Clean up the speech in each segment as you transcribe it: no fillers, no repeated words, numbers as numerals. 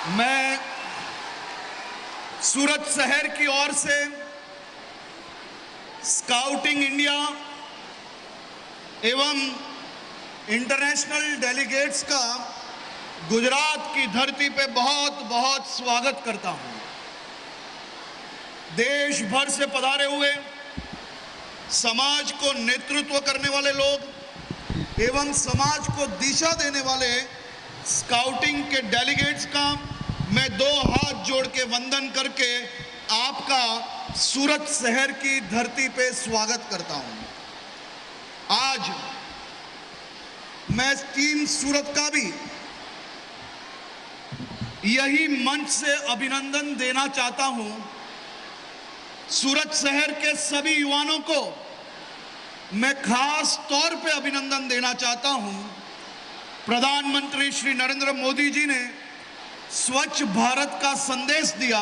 मैं सूरत शहर की ओर से स्काउटिंग इंडिया एवं इंटरनेशनल डेलीगेट्स का गुजरात की धरती पे बहुत बहुत स्वागत करता हूं। देश भर से पधारे हुए समाज को नेतृत्व करने वाले लोग एवं समाज को दिशा देने वाले स्काउटिंग के डेलीगेट्स का मैं दो हाथ जोड़ के वंदन करके आपका सूरत शहर की धरती पे स्वागत करता हूं। आज मैं टीम सूरत का भी यही मंच से अभिनंदन देना चाहता हूं। सूरत शहर के सभी युवाओं को मैं खास तौर पे अभिनंदन देना चाहता हूं। प्रधानमंत्री श्री नरेंद्र मोदी जी ने स्वच्छ भारत का संदेश दिया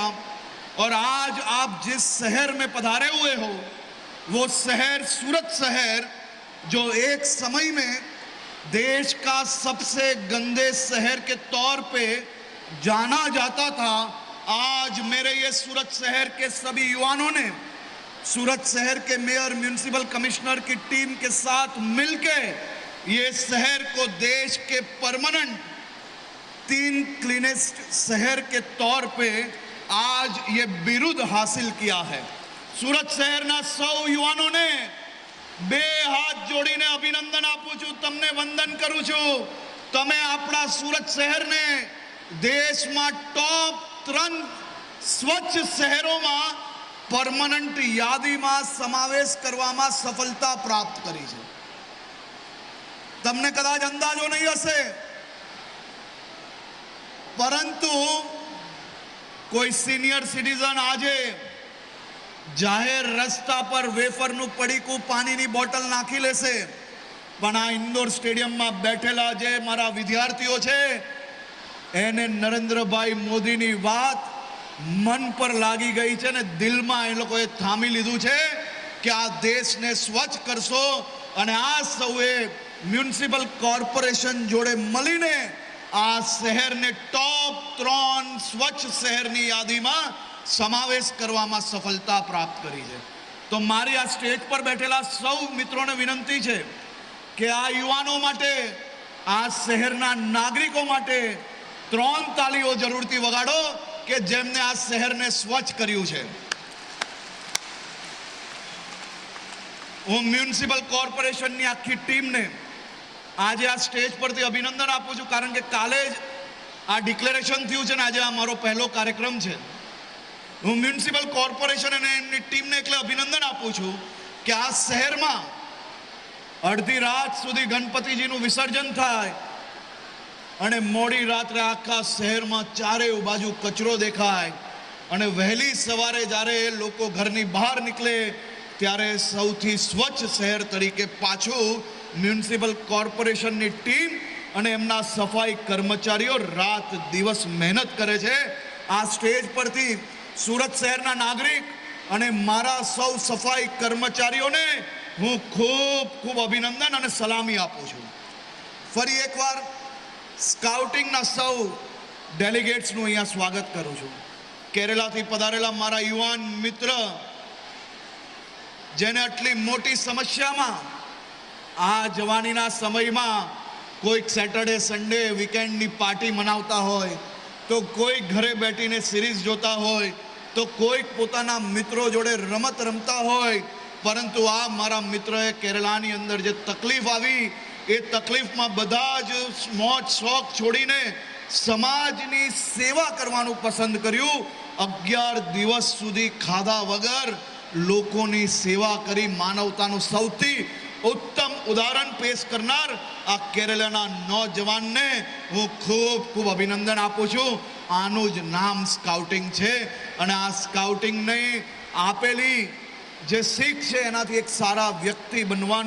और आज आप जिस शहर में पधारे हुए हो वो शहर सूरत शहर, जो एक समय में देश का सबसे गंदे शहर के तौर पे जाना जाता था, आज मेरे ये सूरत शहर के सभी युवाओं ने सूरत शहर के मेयर, म्युनिसिपल कमिश्नर की टीम के साथ मिलके ये शहर को देश के परमानेंट 3 क्लीनेस्ट शहर के तौर पे आज ये बिरुद हासिल किया है। सूरत शहर ना 100 युवाओं ने बे हाथ जोड़ीने अभिनंदन आपू छू, तमने वंदन करूं छू। तमे अपना सूरत शहर ने देश में टॉप 3 स्वच्छ शहरों में परमानेंट यादी में समावेश करवामां सफलता प्राप्त करी है। तमने कदाच अंदाजो नहीं हशे, परंतु कोई सीनियर सिटीजन आजे जाहिर रस्ता पर वेफरनु पड़ीकू पानी बोटल नाखी लेशे, पण आ इंडोर स्टेडियम में बैठेला जे मारा विद्यार्थीओ छे एने नरेंद्रभाई मोदी नी बात मन पर लागी गई है ने दिल में ए लोकोए थामी लीधुं छे कि आ देश ने स्वच्छ करशो अने आ सौए म्युनिसिपल कॉर्पोरेशन जोड़े मळीने आ शहर ने टॉप 3 स्वच्छ शहर की यादी में समावेश करवामां सफलता प्राप्त करी है। तो मारी आ स्टेज पर बैठेला सौ मित्रों ने विनंती है कि आ युवाओं माटे, आ शहरना नागरिकों माटे 3 तालीओ जरूरथी वगाड़ो कि जेमने आ शहर ने स्वच्छ कर्युं छे। हूँ म्युनिसिपल कॉर्पोरेशन की आखी टीम ने आज आ स्टेज पर अभिनंदन आपू छूं, कारण के काले आ डिक्लेरेशन थयुं छे ने आज आ मारो पहलो कार्यक्रम है। हूँ म्युनिसिपल कॉर्पोरेशन अने एमनी टीम ने एटले अभिनंदन आपू छूं कि आ शहर में अर्धी रात सुधी गणपतिजीनुं विसर्जन थाय अने मोड़ी रात्रे आखा शहर में चारे बाजू कचरो देखाय अने वहेली सवारे जारे लोको घरनी बहार निकले त्यारे सौथी स्वच्छ शहर तरीके पाछू म्युनिसिपल कॉर्पोरेशन की टीम अने एमना सफाई कर्मचारीओ रात दिवस मेहनत करे छे। आ स्टेज परथी सूरत शहरना नागरिक अने मारा सौ सफाई कर्मचारीओ ने हूँ खूब खूब अभिनंदन अने सलामी आपू छूं। फरी एक बार स्काउटिंग ना सौ डेलीगेट्स नु अहींया स्वागत करूं छूं। केरला थी पधारेला मारा युवान मित्र जेने आटली मोटी समस्या में आ जवानीना समय में कोई सैटरडे संडे वीकेंड नी पार्टी मनावता होय, तो कोई घरे बैठीने सीरीज जोता होय, तो कोई पोताना मित्रों जोड़े रमत रमता होय, परंतु आ मारा मित्रए केरलानी अंदर जे तकलीफ आवी ए तकलीफ में बधा ज मौज शौक छोड़ीने समाजनी सेवा करवानुं पसंद कर्युं। 11 दिवस सुधी खाधा वगर लोकोनी सेवा करी मानवतानुं सौथी उत्तम उदाहरण पेश करनार आ केरलाना नौजवान ने हूँ खूब खूब अभिनंदन आपू छूं। आनुं ज नाम स्काउटिंग छे अने आ स्काउटिंग ने आपेली जे सीख छे एनाथी एक सारा व्यक्ति बनवानुं